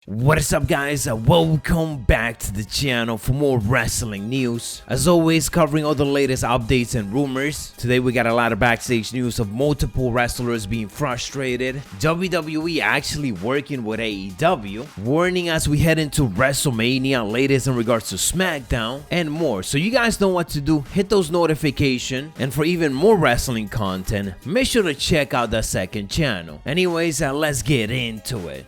What is up, guys? Welcome back to the channel for more wrestling news. As always, covering all the latest updates and rumors. Today we got a lot of backstage news of multiple wrestlers being frustrated, WWE actually working with AEW, warning as we head into WrestleMania, latest in regards to SmackDown, and more. So you guys know what to do. Hit those notifications, and for even more wrestling content, make sure to check out the second channel. Anyways, let's get into it.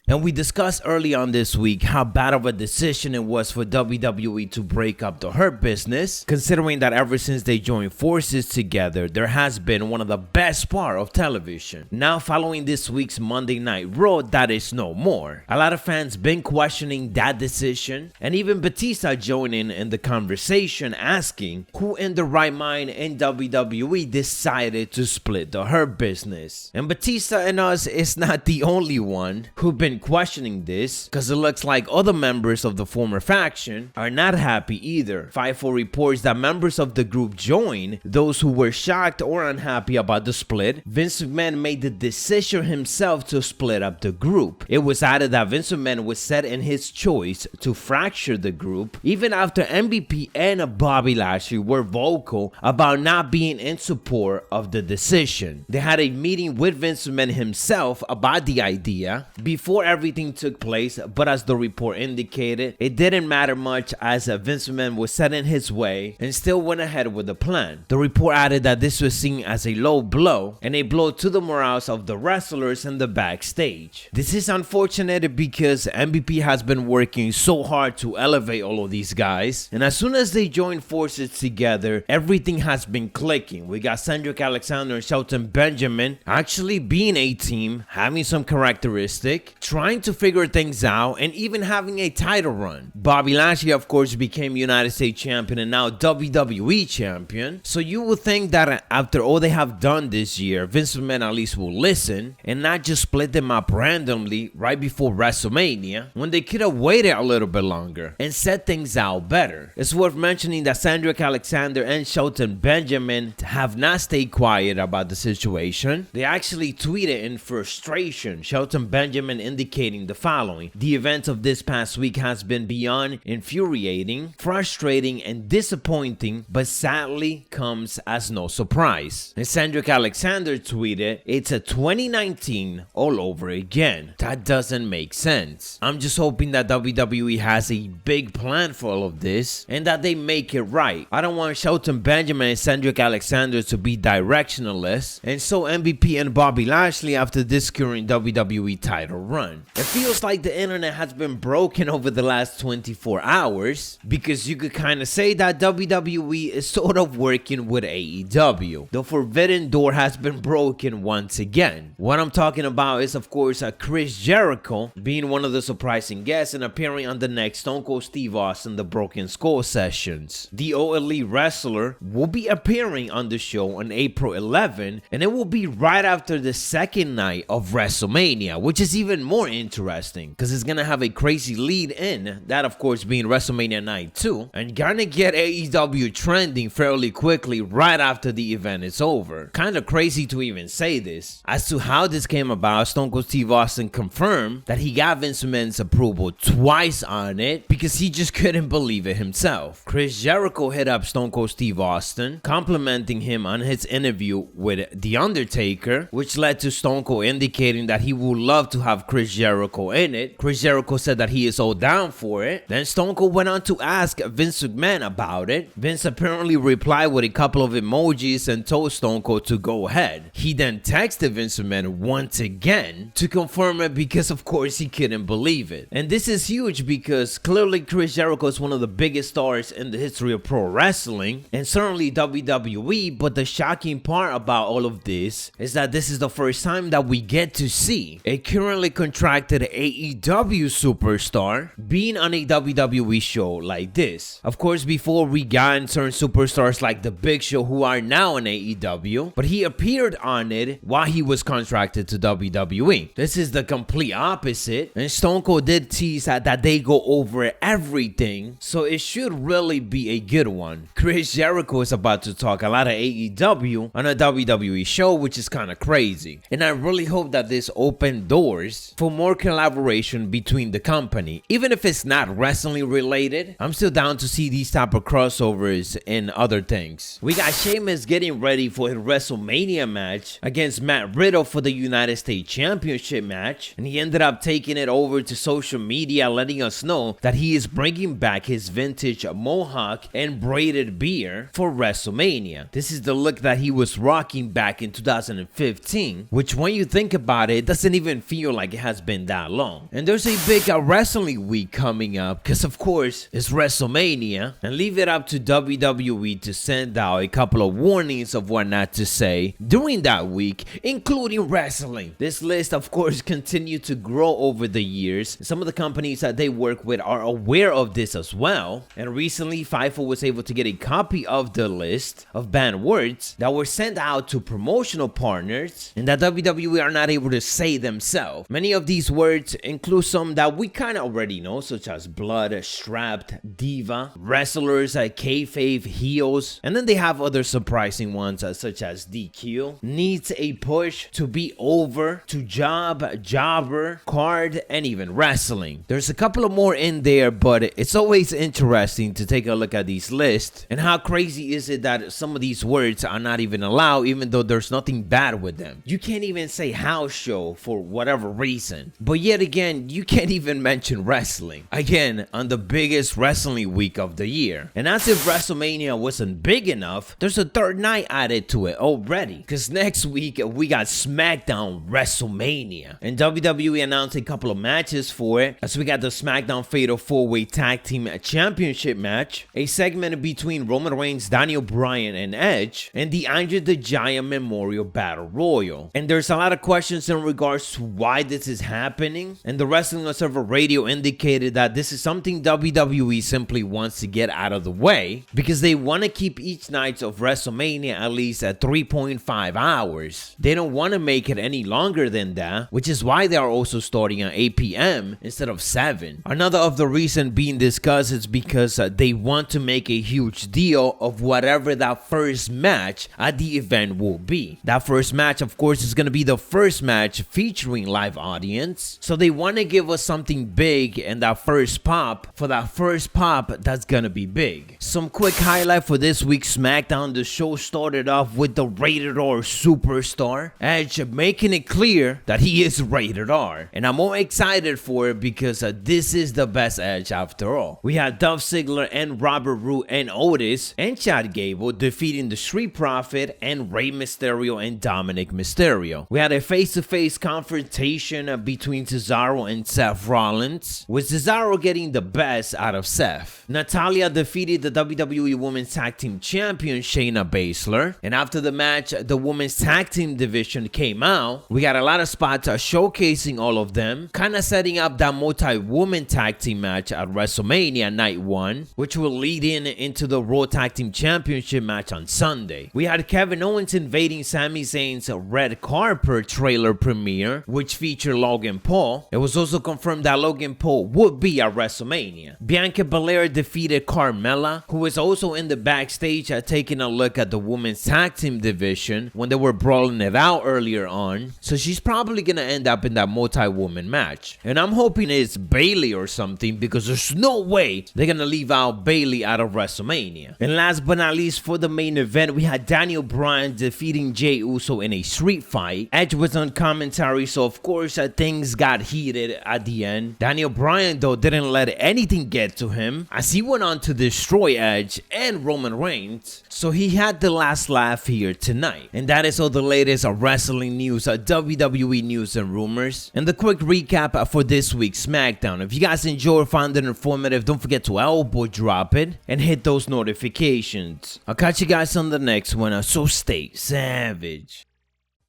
And we discussed early on this week how bad of a decision it was for WWE to break up the Hurt Business, considering that ever since they joined forces together, there has been one of the best part of television. Now, following this week's Monday Night Raw, that is no more. A lot of fans been questioning that decision, and even Batista joining in the conversation, asking who in the right mind in WWE decided to split the Hurt Business. And Batista and us is not the only one who've been questioning this, because it looks like other members of the former faction are not happy either. Fightful reports that members of the group joined those who were shocked or unhappy about the split. Vince McMahon made the decision himself to split up the group. It was added that Vince McMahon was set in his choice to fracture the group, even after MVP and Bobby Lashley were vocal about not being in support of the decision. They had a meeting with Vince McMahon himself about the idea before everything took place, but as the report indicated, it didn't matter much as Vince McMahon was set in his way and still went ahead with the plan. The report added that this was seen as a low blow and a blow to the morals of the wrestlers in the backstage. This is unfortunate because MVP has been working so hard to elevate all of these guys, and as soon as they joined forces together, everything has been clicking. We got Cedric Alexander and Shelton Benjamin actually being a team, having some characteristic, trying to figure things out, and even having a title run. Bobby Lashley, of course, became United States Champion and now WWE Champion. So you would think that after all they have done this year, Vince McMahon at least will listen and not just split them up randomly right before WrestleMania, when they could have waited a little bit longer and set things out better. It's worth mentioning that Cedric Alexander and Shelton Benjamin have not stayed quiet about the situation. They actually tweeted in frustration. Shelton Benjamin indicating the following: the event of this past week has been beyond infuriating, frustrating, and disappointing, but sadly comes as no surprise. And Cedric Alexander tweeted, "It's a 2019 all over again. That doesn't make sense. I'm just hoping that WWE has a big plan for all of this and that they make it right. I don't want Shelton Benjamin and Cedric Alexander to be directionless, and so MVP and Bobby Lashley after this current WWE title run." It feels like the internet has been broken over the last 24 hours, because you could kind of say that WWE is sort of working with AEW. The forbidden door has been broken once again. What I'm talking about is, of course, Chris Jericho being one of the surprising guests and appearing on the next Stone Cold Steve Austin The Broken Skull sessions. The All Elite wrestler will be appearing on the show on April 11, and it will be right after the second night of WrestleMania, which is even more interesting because it's gonna have a crazy lead in, that of course being WrestleMania Night 2, and gonna get AEW trending fairly quickly right after the event is over. Kind of crazy to even say this. As to how this came about, Stone Cold Steve Austin confirmed that he got Vince McMahon's approval twice on it because he just couldn't believe it himself. Chris Jericho hit up Stone Cold Steve Austin, complimenting him on his interview with The Undertaker, which led to Stone Cold indicating that he would love to have Chris Jericho in it. Chris Jericho said that he is all down for it. Then Stone Cold went on to ask Vince McMahon about it. Vince apparently replied with a couple of emojis and told Stone Cold to go ahead. He then texted Vince McMahon once again to confirm it because of course he couldn't believe it. And this is huge because clearly Chris Jericho is one of the biggest stars in the history of pro wrestling and certainly WWE, but the shocking part about all of this is that this is the first time that we get to see a currently contracted AEW superstar being on a WWE show like this. Of course, before we got certain superstars like The Big Show who are now on AEW, but he appeared on it while he was contracted to WWE. This is the complete opposite, and Stone Cold did tease that they go over everything, so it should really be a good one. Chris Jericho is about to talk a lot of AEW on a WWE show, which is kind of crazy, and I really hope that this opens doors for for more collaboration between the company. Even if it's not wrestling related, I'm still down to see these type of crossovers and other things. We got Sheamus getting ready for his WrestleMania match against Matt Riddle for the United States Championship match, and he ended up taking it over to social media, letting us know that he is bringing back his vintage mohawk and braided beard for WrestleMania. This is the look that he was rocking back in 2015, which when you think about it, doesn't even feel like it has been that long. And there's a big wrestling week coming up, because of course it's WrestleMania, and leave it up to WWE to send out a couple of warnings of what not to say during that week, including wrestling. This list of course continued to grow over the years. Some of the companies that they work with are aware of this as well, and recently Fightful was able to get a copy of the list of banned words that were sent out to promotional partners and that WWE are not able to say themselves. Many of these words include some that we kind of already know, such as blood, strapped, diva, wrestlers, kayfabe, heels, and then they have other surprising ones such as DQ, needs a push, to be over, to job, jobber, card, and even wrestling. There's a couple of more in there, but it's always interesting to take a look at these lists and how crazy is it that some of these words are not even allowed, even though there's nothing bad with them. You can't even say house show for whatever reason, but yet again you can't even mention wrestling again on the biggest wrestling week of the year. And as if WrestleMania wasn't big enough, there's a third night added to it already, because next week we got SmackDown WrestleMania, and WWE announced a couple of matches for it, as we got the SmackDown Fatal 4-Way Tag Team Championship match, a segment between Roman Reigns, Daniel Bryan, and Edge, and the Andre the Giant Memorial Battle Royal. And there's a lot of questions in regards to why this is happening, and the Wrestling Observer Radio indicated that this is something WWE simply wants to get out of the way, because they want to keep each night of WrestleMania at least at 3.5 hours. They don't want to make it any longer than that, which is why they are also starting at 8 p.m. instead of 7. Another of the reason being discussed is because they want to make a huge deal of whatever that first match at the event will be. That first match, of course, is going to be the first match featuring live audience, so they want to give us something big, and that first pop, for that first pop, that's going to be big. Some quick highlight for this week's SmackDown. The show started off with the Rated R superstar Edge making it clear that he is Rated R, and I'm more excited for it because this is the best Edge after all. We had Dolph Ziggler and Robert Roode and Otis and Chad Gable defeating the Street Profit and Rey Mysterio and Dominic Mysterio. We had a face-to-face confrontation between Cesaro and Seth Rollins, with Cesaro getting the best out of Seth. Natalya defeated the WWE Women's Tag Team Champion Shayna Baszler, and after the match, the Women's Tag Team division came out. We got a lot of spots showcasing all of them, kind of setting up that multi-woman tag team match at WrestleMania Night 1, which will lead into the Raw Tag Team Championship match on Sunday. We had Kevin Owens invading Sami Zayn's red carpet trailer premiere, which featured Logan Paul. It was also confirmed that Logan Paul would be at WrestleMania. Bianca Belair defeated Carmella, who was also in the backstage taking a look at the women's tag team division when they were brawling it out earlier on, so she's probably gonna end up in that multi-woman match. And I'm hoping it's Bayley or something, because there's no way they're gonna leave out Bayley out of WrestleMania. And last but not least, for the main event, we had Daniel Bryan defeating Jey Uso in a street fight. Edge was on commentary, so of course things got heated at the end. Daniel Bryan though didn't let anything get to him, as he went on to destroy Edge and Roman Reigns, so he had the last laugh here tonight. And that is all the latest wrestling news, WWE news and rumors, and the quick recap for this week's SmackDown. If you guys enjoyed, found it informative, don't forget to elbow drop it and hit those notifications. I'll catch you guys on the next one, so stay savage.